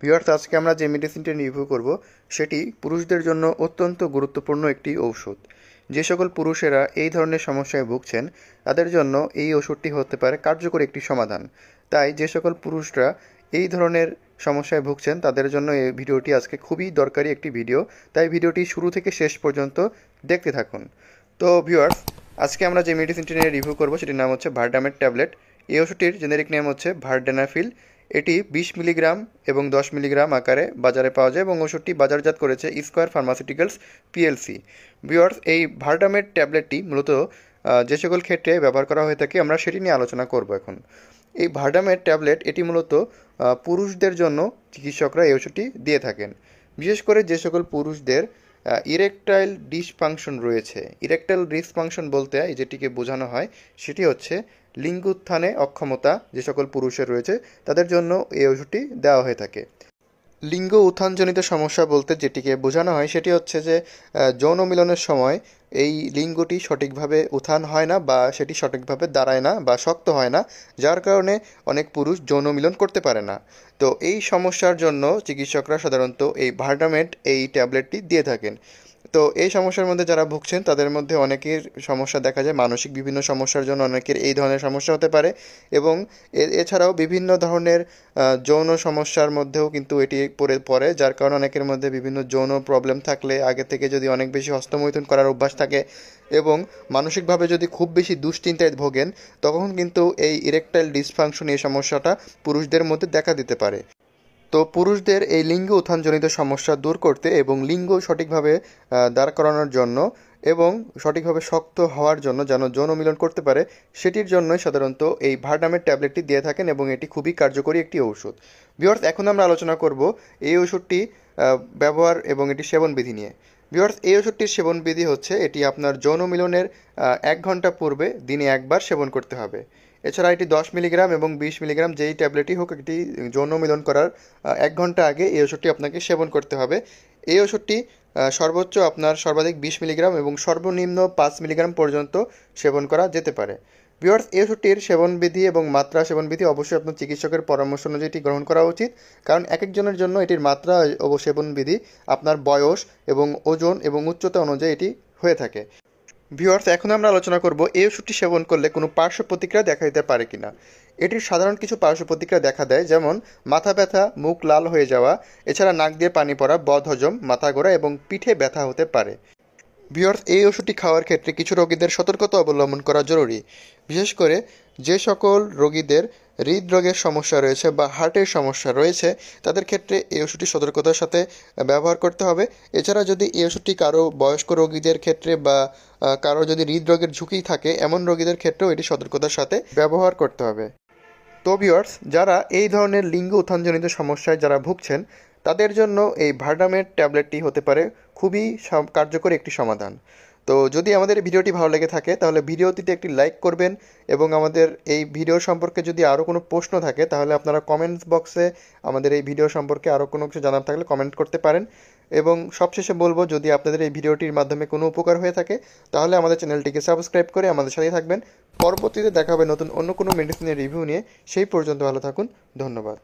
Viewers, আজকে আমরা যে মেডিসিনটি রিভিউ করব সেটি পুরুষদের জন্য অত্যন্ত গুরুত্বপূর্ণ একটি ঔষধ। যে সকল পুরুষেরা এই ধরনের সমস্যায় ভুগছেন তাদের জন্য এই ওষুধটি হতে পারে কার্যকরী একটি সমাধান। তাই যে সকল পুরুষরা এই ধরনের সমস্যায় ভুগছেন তাদের জন্য এই ভিডিওটি আজকে খুবই দরকারি একটি ভিডিও। তাই ভিডিওটি শুরু থেকে শেষ পর্যন্ত দেখতে থাকুন। তো ভিউয়ার্স, আজকে আমরা যে মেডিসিনটি নিয়ে রিভিউ করব সেটির নাম হচ্ছে ভার্ডামেট ট্যাবলেট। এই ওষুধটির জেনেরিক নেম হচ্ছে ভার্ডেনাফিল। এটি 20 মিলিগ্রাম এবং 10 মিলিগ্রাম আকারে বাজারে পাওয়া যায় এবং ওষুধটি বাজারজাত করেছে স্কোয়ার ফার্মাসিউটিক্যালস পিএলসি। ভিউয়ার্স, এই ভার্ডামেট ট্যাবলেটটি মূলত যে সকল ক্ষেত্রে ব্যবহার করা হয়ে থাকে আমরা সেটি নিয়ে আলোচনা করব এখন। এই ভার্ডামেট ট্যাবলেট এটি মূলত পুরুষদের জন্য চিকিৎসকরা এই ওষুধটি দিয়ে থাকেন। বিশেষ করে যে সকল পুরুষদের ইরেকটাইল ডিসফাংশন রয়েছে। ইরেকটাইল ডিসফাংশন বলতে যেটিকে বোঝানো হয় সেটি হচ্ছে লিঙ্গ উত্থানে অক্ষমতা যে সকল পুরুষের রয়েছে তাদের জন্য এই ওষুধটি দেওয়া হয়ে থাকে। লিঙ্গ উত্থানজনিত সমস্যা বলতে যেটিকে বোঝানো হয় সেটি হচ্ছে যে যৌন মিলনের সময় এই লিঙ্গটি সঠিকভাবে উত্থান হয় না বা সেটি সঠিকভাবে দাঁড়ায় না বা শক্ত হয় না, যার কারণে অনেক পুরুষ যৌন মিলন করতে পারে না। তো এই সমস্যার জন্য চিকিৎসকরা সাধারণত এই ভার্ডামেট এই ট্যাবলেটটি দিয়ে থাকেন। তো এই সমস্যার মধ্যে যারা ভুগছেন তাদের মধ্যে অনেকের সমস্যা দেখা যায়, মানসিক বিভিন্ন সমস্যার জন্য অনেকের এই ধরনের সমস্যা হতে পারে এবং এছাড়াও বিভিন্ন ধরনের যৌন সমস্যার মধ্যেও কিন্তু এটি পড়ে, যার কারণে অনেকের মধ্যে বিভিন্ন যৌন প্রবলেম থাকলে আগে থেকে যদি অনেক বেশি হস্তমৈথুন করার অভ্যাস থাকে এবং মানসিকভাবে যদি খুব বেশি দুশ্চিন্তায় ভোগেন তখন কিন্তু এই ইরেকটাইল ডিসফাংশন এই সমস্যাটা পুরুষদের মধ্যে দেখা দিতে পারে। তো পুরুষদের এই লিঙ্গ উত্থানজনিত সমস্যা দূর করতে এবং লিঙ্গ সঠিকভাবে দাঁড় করানোর জন্য এবং সঠিকভাবে শক্ত হওয়ার জন্য যেন যৌন মিলন করতে পারে সেটির জন্যই সাধারণত এই ভার্ডামেট ট্যাবলেটটি দিয়ে থাকেন এবং এটি খুবই কার্যকরী একটি ঔষধ। ভিউয়ার্স, এখন আমরা আলোচনা করব এই ওষুধটি ব্যবহার এবং এটি সেবনবিধি নিয়ে। ভিউয়ার্স, এই ওষুধটির সেবনবিধি হচ্ছে এটি আপনার যৌন মিলনের 1 ঘন্টা পূর্বে দিনে একবার সেবন করতে হবে। এছাড়া এটি 10 মিলিগ্রাম এবং 20 মিলিগ্রাম যেই ট্যাবলেটই হোক এটি যৌন মিলন করার 1 ঘন্টা আগে এই ওষুধটি আপনাকে সেবন করতে হবে। এই ওষুধটি সর্বোচ্চ আপনার সর্বাধিক 20 মিলিগ্রাম এবং সর্বনিম্ন 5 মিলিগ্রাম পর্যন্ত সেবন করা যেতে পারে। ভিউয়ার্স, এই ওষুধটির সেবনবিধি এবং মাত্রা সেবনবিধি অবশ্যই আপনার চিকিৎসকের পরামর্শ অনুযায়ী এটি গ্রহণ করা উচিত, কারণ এক একজনের জন্য এটির মাত্রা ও সেবনবিধি আপনার বয়স এবং ওজন এবং উচ্চতা অনুযায়ী এটি হয়ে থাকে। ভিউয়ার্স, এখন আমরা আলোচনা করব এই ওষুধটি সেবন করলে কোনো পার্শ্ব প্রতিক্রিয়া দেখা দিতে পারে কিনা। এটির সাধারণ কিছু পার্শ্ব প্রতিক্রিয়া দেখা দেয়, যেমন মাথা ব্যথা, মুখ লাল হয়ে যাওয়া, এছাড়া নাক দিয়ে পানি পড়া, বদহজম, মাথা ঘোরা এবং পিঠে ব্যথা হতে পারে। ভিউয়ার্স, এই ওষুধটি খাওয়ার ক্ষেত্রে কিছু রোগীদের সতর্কতা অবলম্বন করা জরুরি। বিশেষ করে যে সকল রোগীদের হৃদরোগের সমস্যা রয়েছে বা হার্টের সমস্যা রয়েছে তাদের ক্ষেত্রে এই ওষুধটি সতর্কতার সাথে ব্যবহার করতে হবে। এছাড়া যদি এই ওষুধটি কারো বয়স্ক রোগীদের ক্ষেত্রে বা কারো যদি হৃদরোগের ঝুঁকি থাকে এমন রোগীদের ক্ষেত্রেও এটি সতর্কতার সাথে ব্যবহার করতে হবে। তো ভিউয়ার্স, যারা এই ধরনের লিঙ্গ উত্থানজনিত সমস্যায় যারা ভুগছেন তাদের জন্য এই ভার্ডামেট ট্যাবলেটটি হতে পারে খুবই কার্যকরী একটি সমাধান। তো যদি আমাদের এই ভিডিওটি ভালো লেগে থাকে তাহলে ভিডিওটিতে একটি লাইক করবেন এবং আমাদের এই ভিডিও সম্পর্কে যদি আরও কোনো প্রশ্ন থাকে তাহলে আপনারা কমেন্টস বক্সে আমাদের এই ভিডিও সম্পর্কে আরও কোনো কিছু জানার থাকলে কমেন্ট করতে পারেন। এবং সবশেষে বলবো, যদি আপনাদের এই ভিডিওটির মাধ্যমে কোনো উপকার হয়ে থাকে তাহলে আমাদের চ্যানেলটিকে সাবস্ক্রাইব করে আমাদের সাথেই থাকবেন। পরবর্তীতে দেখা হবে নতুন অন্য কোনো মেডিসিনের রিভিউ নিয়ে। সেই পর্যন্ত ভালো থাকুন। ধন্যবাদ।